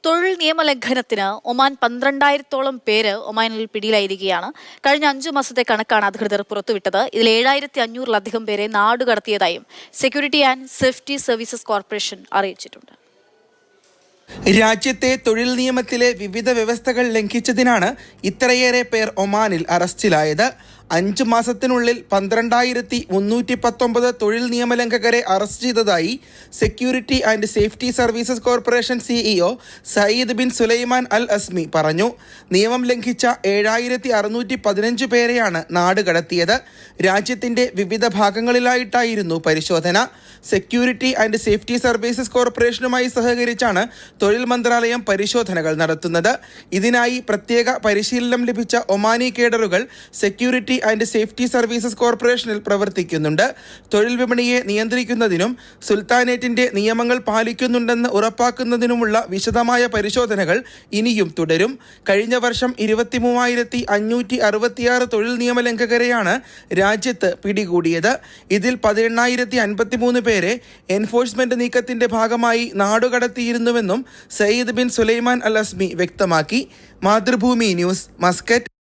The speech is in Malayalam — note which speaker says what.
Speaker 1: തൊഴിൽ നിയമലംഘനത്തിന് ഒമാൻ 12,000-ഓളം പേര് ഒമാനിൽ പിടിയിലായിരിക്കുകയാണ്. കഴിഞ്ഞ 5 മാസത്തെ കണക്കാണ് അധികൃതർ പുറത്തുവിട്ടത്. ഇതിൽ 7,500-ലധികം പേരെ നാടുകടത്തിയതായും security and safety services corporation അറിയിച്ചിട്ടുണ്ട്.
Speaker 2: രാജ്യത്തെ തൊഴിൽ നിയമത്തിലെ വിവിധ വ്യവസ്ഥകൾ ലംഘിച്ചതിനാണ് ഇത്രയേറെ പേർ ഒമാനിൽ അറസ്റ്റിലായത്. 5 മാസത്തിനുള്ളിൽ 12,319 തൊഴിൽ നിയമലംഘകരെ അറസ്റ്റ് ചെയ്തതായി security and safety services corporation CEO Sayyid bin Sulaiman Al Azmi പറഞ്ഞു. നിയമം ലംഘിച്ച 7,615 പേരെയാണ് നാട് കടത്തിയത്. രാജ്യത്തിന്റെ വിവിധ ഭാഗങ്ങളിലായിട്ടായിരുന്നു പരിശോധന. സെക്യൂരിറ്റി ആൻഡ് സേഫ്റ്റി സർവീസസ് കോർപ്പറേഷനുമായി സഹകരിച്ചാണ് തൊഴിൽ മന്ത്രാലയം പരിശോധനകൾ നടത്തുന്നത്. ഇതിനായി പ്രത്യേക പരിശീലനം ലഭിച്ച ഒമാനി കേഡറുകൾ സെക്യൂരിറ്റി ആൻഡ് സേഫ്റ്റി സർവീസസ് കോർപ്പറേഷനിൽ പ്രവർത്തിക്കുന്നുണ്ട്. തൊഴിൽ വിപണിയെ നിയന്ത്രിക്കുന്നതിനും സുൽത്താനേറ്റിന്റെ നിയമങ്ങൾ പാലിക്കുന്നുണ്ടെന്ന് ഉറപ്പാക്കുന്നതിനുമുള്ള വിശദമായ പരിശോധനകൾ ഇനിയും തുടരും. കഴിഞ്ഞ വർഷം 23,566 തൊഴിൽ നിയമലംഘകരെയാണ് രാജ്യത്ത് പിടികൂടിയത്. ഇതിൽ 18,053 പേരെ എൻഫോഴ്സ്മെന്റ് നീക്കത്തിന്റെ ഭാഗമായി നാടുകടത്തിയിരുന്നുവെന്നും Sayyid bin Sulaiman Al Azmi വ്യക്തമാക്കി. Mathrubhumi news, Muscat.